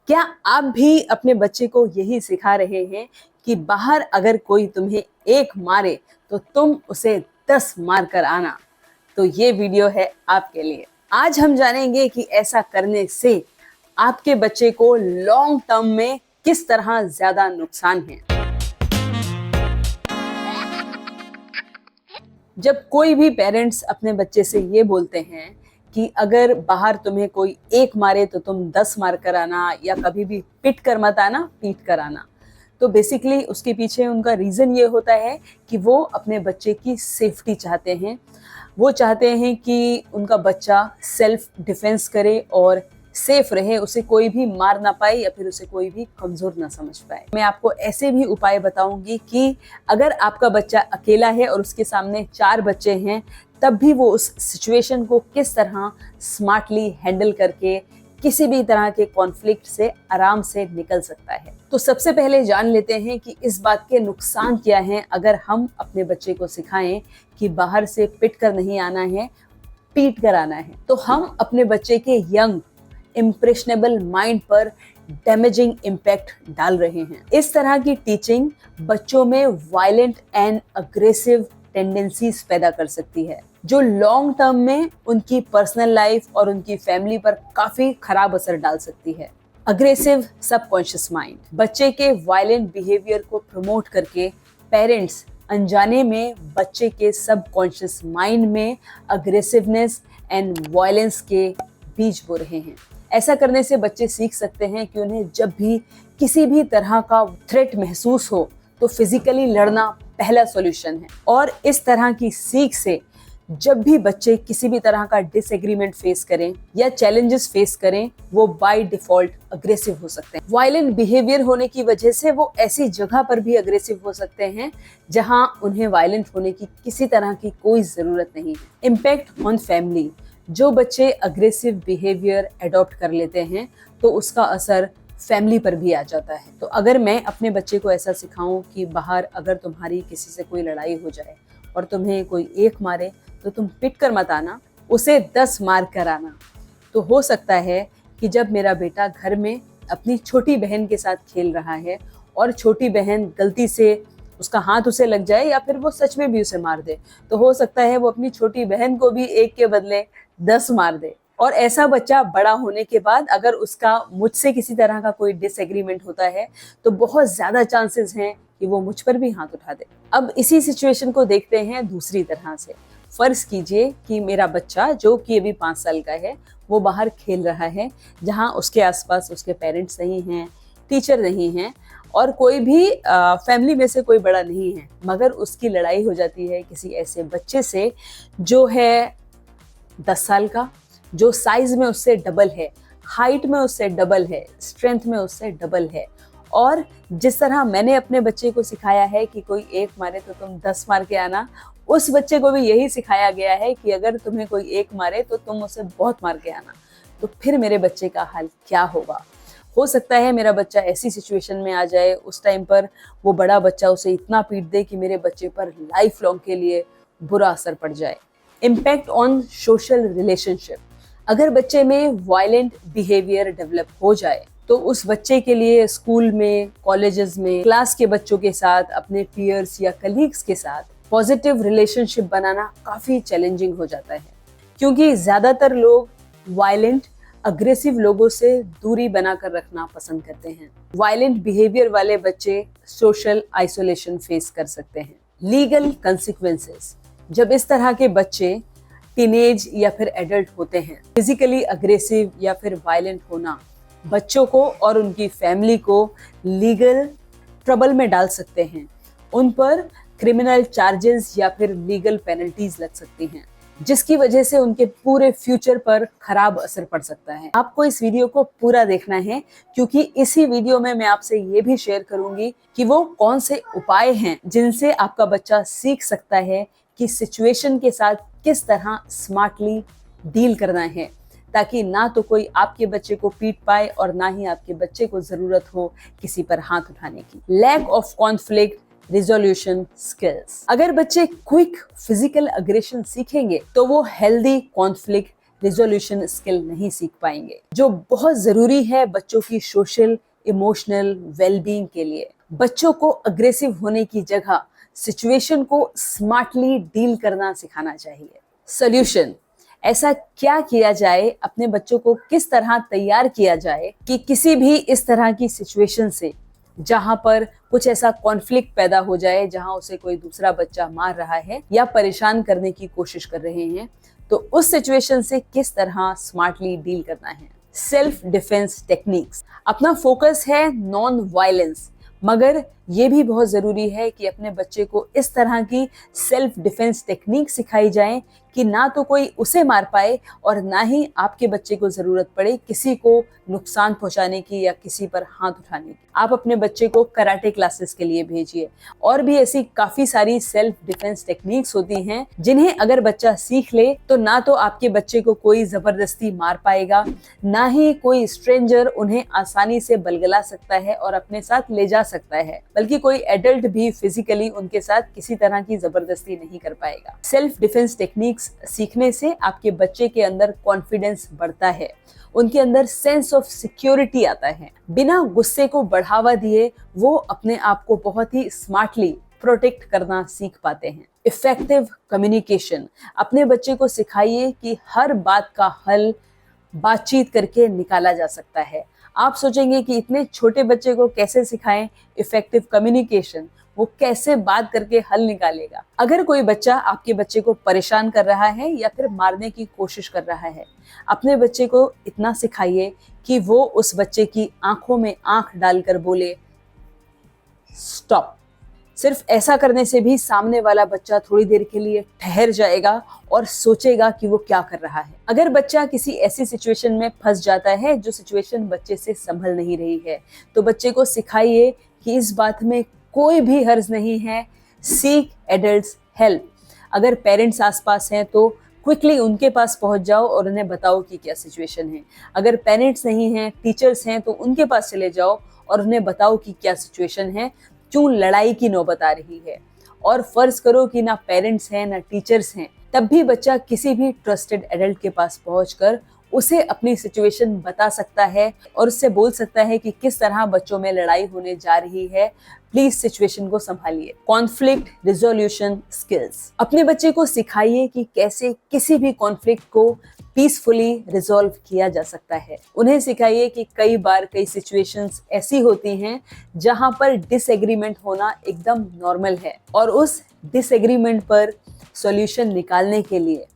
क्या आप भी अपने बच्चे को यही सिखा रहे हैं कि बाहर अगर कोई तुम्हें एक मारे तो तुम उसे 10 मार कर आना? तो ये वीडियो है आपके लिए। आज हम जानेंगे कि ऐसा करने से आपके बच्चे को लॉन्ग टर्म में किस तरह ज्यादा नुकसान है। जब कोई भी पेरेंट्स अपने बच्चे से ये बोलते हैं कि अगर बाहर तुम्हें कोई एक मारे तो तुम 10 मार कर आना, या कभी भी पिट कर मत आना, पीट कर आना, तो बेसिकली उसके पीछे उनका रीज़न ये होता है कि वो अपने बच्चे की सेफ्टी चाहते हैं। वो चाहते हैं कि उनका बच्चा सेल्फ डिफेंस करे और सेफ रहे, उसे कोई भी मार ना पाए या फिर उसे कोई भी कमज़ोर ना समझ पाए। मैं आपको ऐसे भी उपाय बताऊंगी कि अगर आपका बच्चा अकेला है और उसके सामने 4 बच्चे हैं, तब भी वो उस सिचुएशन को किस तरह स्मार्टली हैंडल करके किसी भी तरह के कॉन्फ्लिक्ट से आराम से निकल सकता है। तो सबसे पहले जान लेते हैं कि इस बात के नुकसान क्या हैं अगर हम अपने बच्चे को सिखाएं कि बाहर से पिट कर नहीं आना है, पीट कर आना है। तो हम अपने बच्चे के यंग इम्प्रेशनेबल माइंड पर डैमेजिंग इम्पैक्ट डाल रहे हैं। इस तरह की टीचिंग बच्चों में वायलेंट एंड अग्रेसिव टेंडेंसीज पैदा कर सकती है, जो लॉन्ग टर्म में उनकी पर्सनल लाइफ और उनकी फैमिली पर काफी खराब असर डाल सकती है। अग्रेसिव सबकॉन्शियस माइंड, बच्चे के वायलेंट बिहेवियर को प्रमोट करके पेरेंट्स अनजाने में बच्चे के सबकॉन्शियस माइंड में अग्रेसिवनेस एंड वायलेंस के बीज बो रहे हैं। ऐसा करने से बच्चे सीख सकते हैं कि उन्हें जब भी किसी भी तरह का थ्रेट महसूस हो तो फिजिकली लड़ना पहला सॉल्यूशन है। और इस तरह की सीख से जब भी बच्चे किसी भी तरह का डिसएग्रीमेंट फेस करें या चैलेंजेस फेस करें, वो बाय डिफॉल्ट अग्रेसिव हो सकते हैं। वायलेंट बिहेवियर होने की वजह से वो ऐसी जगह पर भी अग्रेसिव हो सकते हैं जहां उन्हें वायलेंट होने की किसी तरह की कोई जरूरत नहीं है। इम्पैक्ट ऑन फैमिली, जो बच्चे अग्रेसिव बिहेवियर एडॉप्ट कर लेते हैं तो उसका असर फैमिली पर भी आ जाता है। तो अगर मैं अपने बच्चे को ऐसा सिखाऊं कि बाहर अगर तुम्हारी किसी से कोई लड़ाई हो जाए और तुम्हें कोई एक मारे तो तुम पिट कर मत आना, उसे 10 मार कर आना, तो हो सकता है कि जब मेरा बेटा घर में अपनी छोटी बहन के साथ खेल रहा है और छोटी बहन गलती से उसका हाथ उसे लग जाए या फिर वो सच में भी उसे मार दे, तो हो सकता है वो अपनी छोटी बहन को भी एक के बदले 10 मार दे। और ऐसा बच्चा बड़ा होने के बाद अगर उसका मुझसे किसी तरह का कोई डिसएग्रीमेंट होता है तो बहुत ज्यादा चांसेस हैं कि वो मुझ पर भी हाथ उठा दे। अब इसी सिचुएशन को देखते हैं दूसरी तरह से। फर्ज कीजिए कि मेरा बच्चा, जो कि अभी 5 साल का है, वो बाहर खेल रहा है जहाँ उसके आसपास उसके पेरेंट्स नहीं हैं, टीचर नहीं हैं और कोई भी फैमिली में से कोई बड़ा नहीं है, मगर उसकी लड़ाई हो जाती है किसी ऐसे बच्चे से जो है 10 साल का, जो साइज में उससे डबल है, हाइट में उससे डबल है, स्ट्रेंथ में उससे डबल है। और जिस तरह मैंने अपने बच्चे को सिखाया है कि कोई एक मारे तो तुम 10 मार के आना, उस बच्चे को भी यही सिखाया गया है कि अगर तुम्हें कोई एक मारे तो तुम उसे बहुत मार के आना। तो फिर मेरे बच्चे का हाल क्या होगा? हो सकता है मेरा बच्चा ऐसी सिचुएशन में आ जाए, उस टाइम पर वो बड़ा बच्चा उसे इतना पीट दे कि मेरे बच्चे पर लाइफ लॉन्ग के लिए बुरा असर पड़ जाए। इम्पैक्ट ऑन सोशल रिलेशनशिप, अगर बच्चे में वायलेंट बिहेवियर डेवलप हो जाए तो उस बच्चे के लिए स्कूल में, कॉलेजेस में, क्लास के बच्चों के साथ, अपने पीयर्स या कलीग्स के साथ पॉजिटिव रिलेशनशिप बनाना काफी चैलेंजिंग हो जाता है, क्योंकि ज्यादातर लोग वायलेंट अग्रेसिव लोगों से दूरी बनाकर रखना पसंद करते हैं। वायलेंट बिहेवियर वाले बच्चे सोशल आइसोलेशन फेस कर सकते हैं। लीगल कंसिक्वेंसेस, जब इस तरह के बच्चे टीनेज या फिर एडल्ट होते हैं, फिजिकली अग्रेसिव या फिर वायलेंट होना बच्चों को और उनकी फैमिली को लीगल ट्रबल में डाल सकते हैं। उन पर क्रिमिनल चार्जेस या फिर लीगल पेनल्टीज लग सकती हैं, जिसकी वजह से उनके पूरे फ्यूचर पर खराब असर पड़ सकता है। आपको इस वीडियो को पूरा देखना है, क्योंकि इसी वीडियो में मैं आपसे ये भी शेयर करूंगी कि वो कौन से उपाय हैं जिनसे आपका बच्चा सीख सकता है कि सिचुएशन के साथ किस तरह स्मार्टली डील करना है, ताकि ना तो कोई आपके बच्चे को पीट पाए और ना ही आपके बच्चे को जरूरत हो किसी पर हाथ उठाने की। Lack of conflict resolution skills, अगर बच्चे क्विक फिजिकल अग्रेशन सीखेंगे तो वो हेल्दी कॉन्फ्लिक्ट रिजोल्यूशन स्किल नहीं सीख पाएंगे, जो बहुत जरूरी है बच्चों की सोशल इमोशनल वेलबींग के लिए। बच्चों को अग्रेसिव होने की जगह सिचुएशन को स्मार्टली डील करना सिखाना चाहिए। सॉल्यूशन, ऐसा क्या किया जाए, अपने बच्चों को किस तरह तैयार किया जाए कि किसी भी इस तरह की सिचुएशन से जहां पर कुछ ऐसा कॉन्फ्लिक्ट पैदा हो जाए, जहां उसे कोई दूसरा बच्चा मार रहा है या परेशान करने की कोशिश कर रहे हैं, तो उस सिचुएशन से किस तरह स्मार्टली डील करना है। सेल्फ डिफेंस टेक्निक्स, अपना फोकस है नॉन वायलेंस, मगर ये भी बहुत जरूरी है कि अपने बच्चे को इस तरह की सेल्फ डिफेंस टेक्निक सिखाई जाए कि ना तो कोई उसे मार पाए और ना ही आपके बच्चे को जरूरत पड़े किसी को नुकसान पहुंचाने की या किसी पर हाथ उठाने की। आप अपने बच्चे को कराटे क्लासेस के लिए भेजिए। और भी ऐसी काफी सारी सेल्फ डिफेंस टेक्निक्स होती हैं जिन्हें अगर बच्चा सीख ले तो ना तो आपके बच्चे को कोई जबरदस्ती मार पाएगा, ना ही कोई स्ट्रेंजर उन्हें आसानी से बलगला सकता है और अपने साथ ले जा सकता है, बल्कि कोई एडल्ट भी फिजिकली उनके साथ किसी तरह की जबरदस्ती नहीं कर पाएगा। सेल्फ डिफेंस टेक्निक्स सीखने से आपके बच्चे के अंदर कॉन्फिडेंस बढ़ता है, उनके अंदर सेंस ऑफ सिक्योरिटी आता है। बिना गुस्से को बढ़ावा दिए वो अपने आप को बहुत ही स्मार्टली प्रोटेक्ट करना सीख पाते हैं। इफेक्टिव कम्युनिकेशन, अपने बच्चे को सिखाइए कि हर बात का हल बातचीत करके निकाला जा सकता है। आप सोचेंगे कि इतने छोटे बच्चे को कैसे सिखाएं इफेक्टिव कम्युनिकेशन, वो कैसे बात करके हल निकालेगा। अगर कोई बच्चा आपके बच्चे को परेशान कर रहा है या फिर मारने की कोशिश कर रहा है, अपने बच्चे को इतना सिखाइए कि वो उस बच्चे की आंखों में आंख डालकर बोले स्टॉप। सिर्फ ऐसा करने से भी सामने वाला बच्चा थोड़ी देर के लिए ठहर जाएगा और सोचेगा कि वो क्या कर रहा है। अगर बच्चा किसी ऐसी सिचुएशन में फंस जाता है जो सिचुएशन बच्चे से संभल नहीं रही है, तो बच्चे को सिखाइए कि इस बात में कोई भी हर्ज नहीं है, सीक एडल्ट्स हेल्प। अगर पेरेंट्स आसपास हैं तो क्विकली उनके पास पहुंच जाओ और उन्हें बताओ कि क्या सिचुएशन है। अगर पेरेंट्स नहीं हैं, टीचर्स हैं, तो उनके पास चले जाओ और उन्हें बताओ कि क्या सिचुएशन है, क्यों लड़ाई की नौबत आ रही है। और फर्ज करो कि ना पेरेंट्स हैं ना टीचर्स हैं, तब भी बच्चा किसी भी ट्रस्टेड एडल्ट के पास पहुंचकर उसे अपनी सिचुएशन बता सकता है और उससे बोल सकता है कि किस तरह बच्चों में लड़ाई होने जा रही है, प्लीज सिचुएशन को संभालिए। कॉन्फ्लिक्ट रिजोल्यूशन स्किल्स, अपने बच्चे को सिखाइए कि कैसे किसी भी कॉन्फ्लिक्ट को पीसफुली रिजॉल्व किया जा सकता है। उन्हें सिखाइए कि कई बार कई सिचुएशंस ऐसी होती हैं जहां पर डिसएग्रीमेंट होना एकदम नॉर्मल है और उस डिसएग्रीमेंट पर सॉल्यूशन निकालने के लिए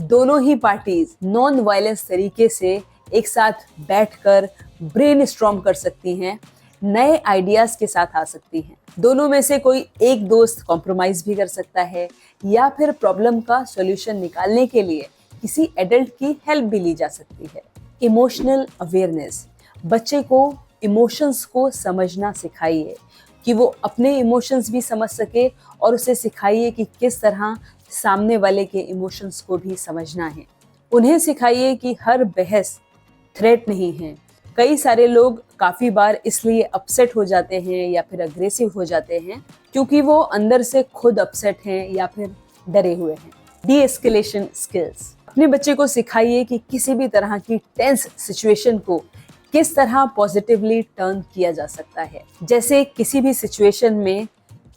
दोनों ही पार्टीज नॉन वायलेंस तरीके से एक साथ बैठकर ब्रेनस्टॉर्म कर सकती हैं, नए आइडियाज के साथ आ सकती हैं। दोनों में से कोई एक दोस्त कॉम्प्रोमाइज भी कर सकता है या फिर प्रॉब्लम का सॉल्यूशन निकालने के लिए किसी एडल्ट की हेल्प भी ली जा सकती है। इमोशनल अवेयरनेस, बच्चे को इमोशंस को समझना सिखाइए कि वो अपने इमोशंस भी समझ सके और उसे सिखाइए कि किस तरह सामने वाले के इमोशंस को भी समझना है। उन्हें सिखाइए कि हर बहस थ्रेट नहीं है। कई सारे लोग काफ़ी बार इसलिए अपसेट हो जाते हैं या फिर अग्रेसिव हो जाते हैं क्योंकि वो अंदर से खुद अपसेट हैं या फिर डरे हुए हैं। डी-एस्केलेशन स्किल्स, अपने बच्चे को सिखाइए कि किसी भी तरह की टेंस सिचुएशन को किस तरह पॉजिटिवली टर्न किया जा सकता है। जैसे किसी भी सिचुएशन में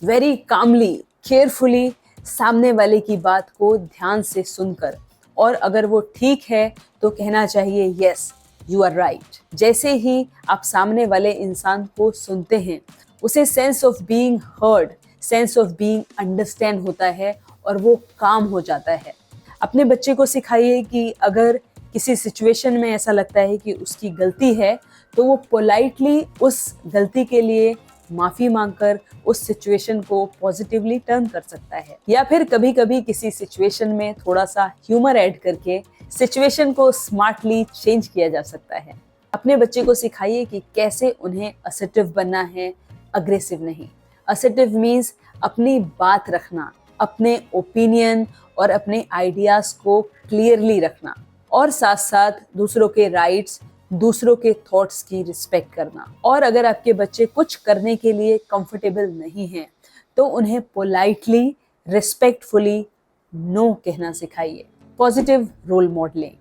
वेरी कामली, केयरफुली सामने वाले की बात को ध्यान से सुनकर, और अगर वो ठीक है तो कहना चाहिए यस यू आर राइट। जैसे ही आप सामने वाले इंसान को सुनते हैं, उसे sense of being heard, sense of being understand होता है और वो काम हो जाता है। अपने बच्चे को सिखाइए कि अगर किसी सिचुएशन में ऐसा लगता है कि उसकी गलती है तो वो पोलाइटली उस गलती के लिए माफी मांगकर उस सिचुएशन को पॉजिटिवली टर्न कर सकता है। या फिर कभी कभी किसी सिचुएशन में थोड़ा सा ह्यूमर ऐड करके सिचुएशन को स्मार्टली चेंज किया जा सकता है। अपने बच्चे को सिखाइए कि कैसे उन्हें असर्टिव बनना है, अग्रेसिव नहीं। असर्टिव मीन्स अपनी बात रखना, अपने ओपिनियन और अपने आइडियाज को क्लियरली रखना और साथ साथ दूसरों के राइट्स, दूसरों के थॉट्स की रिस्पेक्ट करना। और अगर आपके बच्चे कुछ करने के लिए कंफर्टेबल नहीं हैं तो उन्हें पोलाइटली, रिस्पेक्टफुली नो कहना सिखाइए। पॉजिटिव रोल मॉडलिंग,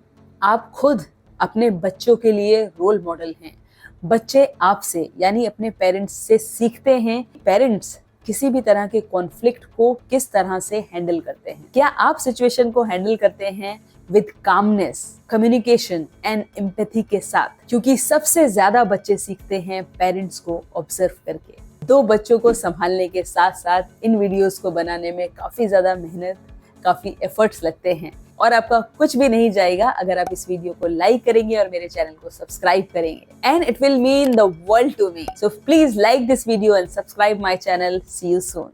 आप खुद अपने बच्चों के लिए रोल मॉडल हैं। बच्चे आपसे यानी अपने पेरेंट्स से सीखते हैं। पेरेंट्स किसी भी तरह के कॉन्फ्लिक्ट को किस तरह से हैंडल करते हैं। क्या आप सिचुएशन को हैंडल करते हैं with calmness, communication and empathy के साथ? क्योंकि सबसे ज्यादा बच्चे सीखते हैं पेरेंट्स को ऑब्जर्व करके। 2 बच्चों को संभालने के साथ साथ इन वीडियोस को बनाने में काफी ज्यादा मेहनत, काफी एफर्ट्स लगते हैं और आपका कुछ भी नहीं जाएगा अगर आप इस वीडियो को लाइक करेंगे और मेरे चैनल को सब्सक्राइब करेंगे। And it will mean the world to me. So please like this video and subscribe my channel. See you soon.